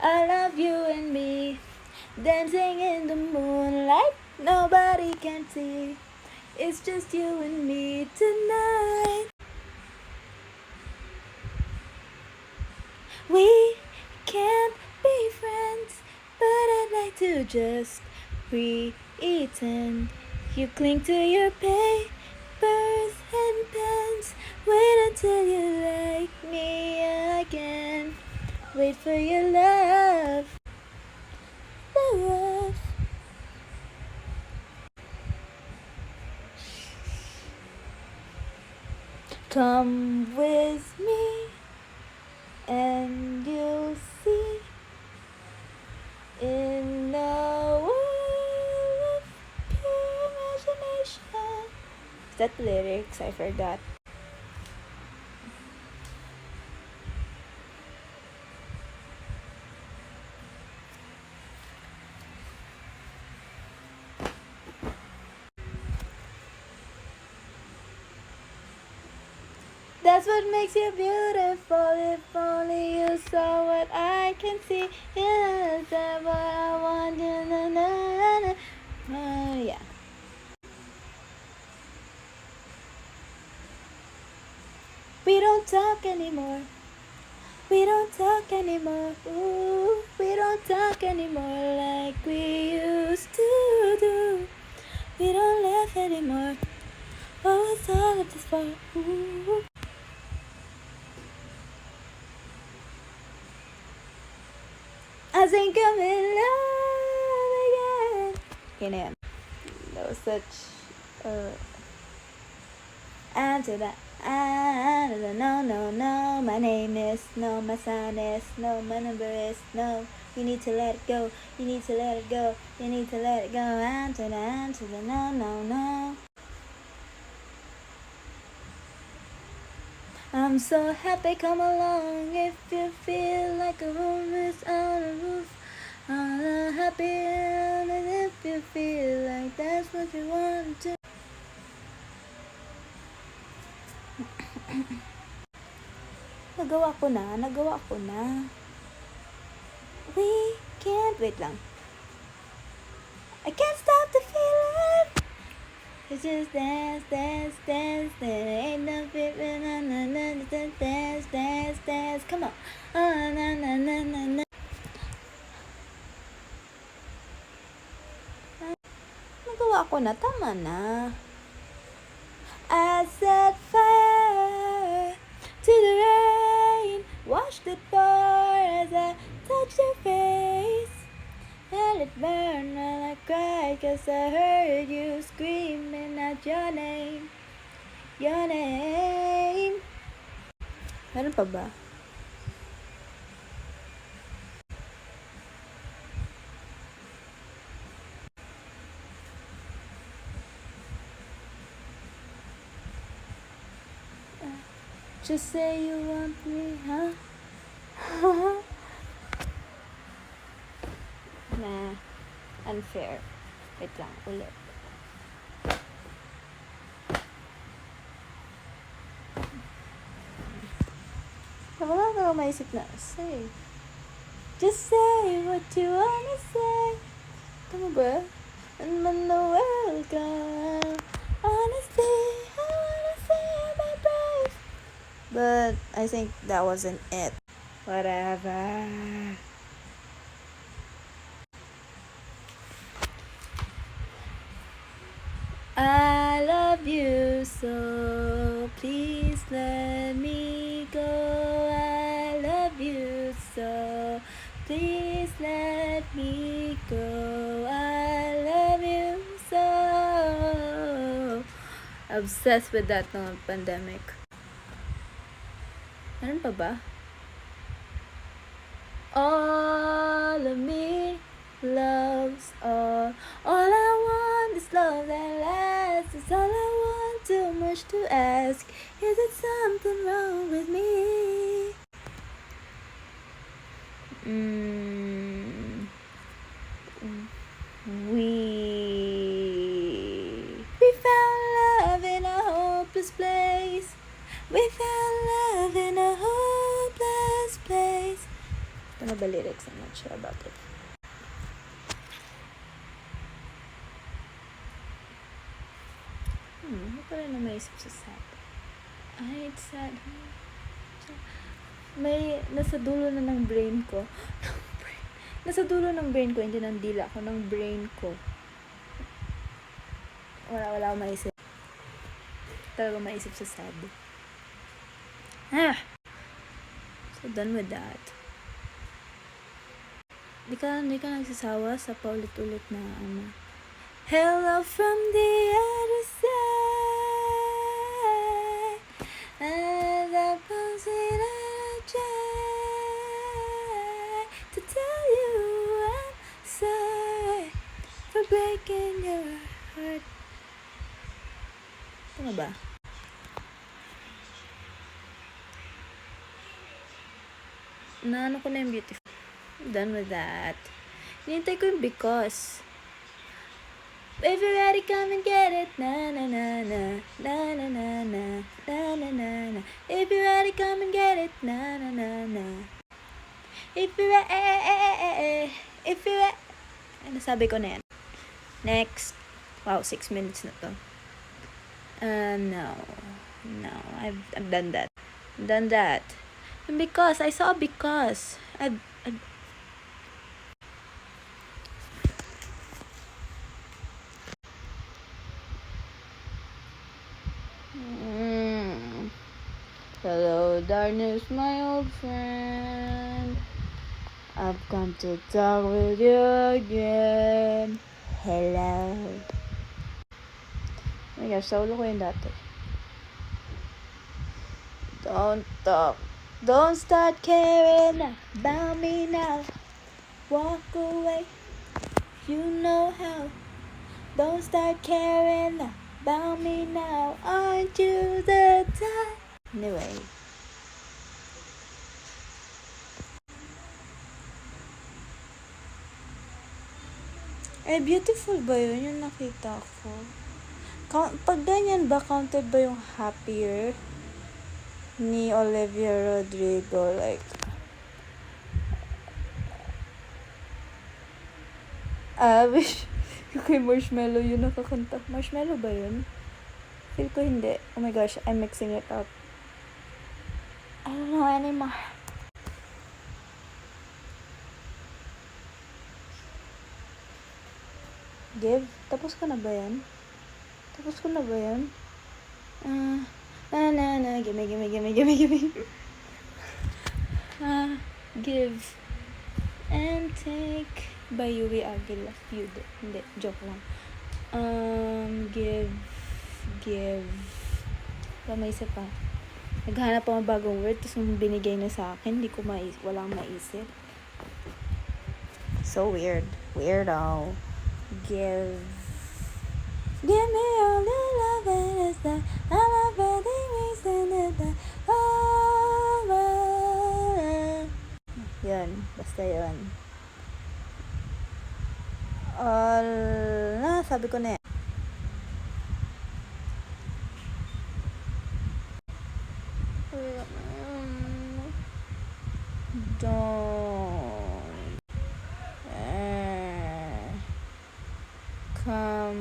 I love you and me, dancing in the moonlight, nobody can see. It's just you and me tonight. We can't be friends, but I'd like to just pretend. You cling to your papers and pens. Wait until you like me again. Wait for your love. Love. Come with me and you'll see in the world of pure imagination. Is that the lyrics? I forgot. That's what makes you beautiful. If only you saw what I can see. Yeah, that's what I want. Na, na, na. Yeah. We don't talk anymore. We don't talk anymore. Ooh, we don't talk anymore like we used to do. We don't laugh anymore. Oh, what's all of this for? Ooh. I think I'm in love again. Okay, na yan. That was such answer that. No, my name is no, my sign is no, my number is no. You need to let it go, you need to let it go, you need to let it go. Answer the no. I'm so happy, come along if you feel like a room is on a roof. I'm happy and if you feel like that's what you want to. Nagawa ko na. We can't, wait lang. I can't stop the feeling. It's just dance. There ain't no feeling. Dance. Come on. Na. Nagawa ko na, tama na. I set fire to the rain, watched it pour as I touched your face. And it burned while I cried 'cause I heard you screaming out your name. Meron pa ba? Just say you want me, huh? Nah, unfair. Wait lang, ulit. Wala ka maisip na, say. Just say what you wanna say. Tama ba? And when the world comes, honestly, I wanna say my praise. But I think that wasn't it. Whatever. I love you so, please let me go. I love you so, please let me go. I love you so. Obsessed with that noong pandemic. Meron pa ba? All of me loves all I want is love that lasts. It's all I want, too much to ask. Is it something wrong with me? We found love in a hopeless place. We found love in a hopeless place. Ano ba lyrics? I'm not sure about it. Ano pa rin na maisip sa sad? Ay, it's sad. May nasa dulo na ng brain ko. Nasa dulo ng brain ko, hindi ng dila ko, ng brain ko. Wala akong maisip. Talaga maisip sa sad. So, done with that. Di ka nagsasawa sa paulit-ulit na hello from the other side. And I pose it I try to tell you I'm sorry for breaking your heart. Tama ba? Naano ko na yung beautiful. Done with that. Hinintay ko yung because. If you're ready, come and get it. Na na na na. Na na na na. Na na na na. If you're ready, come and get it. Na na na na. If you're ready. If you're ready. Nasabi ko na yan. Next. Wow, 6 minutes na to. No. I've done that. Done that. And because I saw because Hello, darkness, my old friend. I've come to talk with you again. Hello. Oh my gosh, sa ulo ko yun dati. Don't talk. Don't start caring about me now. Walk away. You know how. Don't start caring about me now. Aren't you the type? Anyway. Beautiful ba yun? Yung nakita ko. Pag ganyan ba, counted ba yung happier ni Olivia Rodrigo? Like, wish yung kay Marshmello yun nakakanta. Marshmello ba yun? Feel ko hindi. Oh my gosh, I'm mixing it up. I don't know anymore. Give? Tapos ko na ba yan? Gimme. Give and take by Yui Aguila. Hindi, joke lang. Give. May isa pa. Naghanap ako ng bagong word, tapos nung binigay na sa akin, walang maisip. So weird. Weirdo. Give me all the love and it's that I love everything makes it over. Yun, basta yun. Sabi ko na yan. Don't come.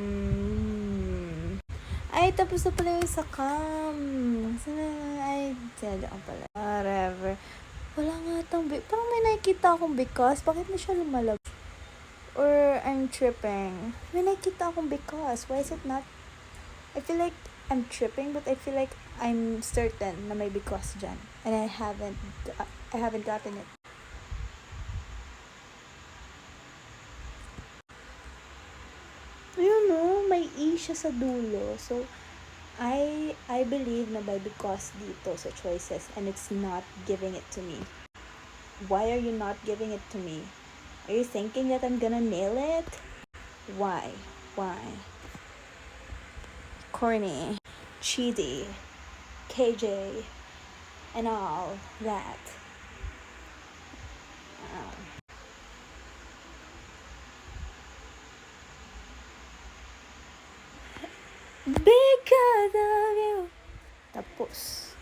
Ay, tapos na pala yung sa come. Ay, sadya pala. Whatever. Wala nga itong parang may nakikita akong because. Bakit na siya lumalab? Or I'm tripping. May nakikita akong because. Why is it not? I feel like I'm tripping, but I feel like I'm certain na may because dyan. And I haven't gotten it. You know, may E siya sa dulo. So, I believe na by because dito sa choices and it's not giving it to me. Why are you not giving it to me? Are you thinking that I'm gonna nail it? Why? Corny, cheesy, KJ, and all that. Because of you. Tapos.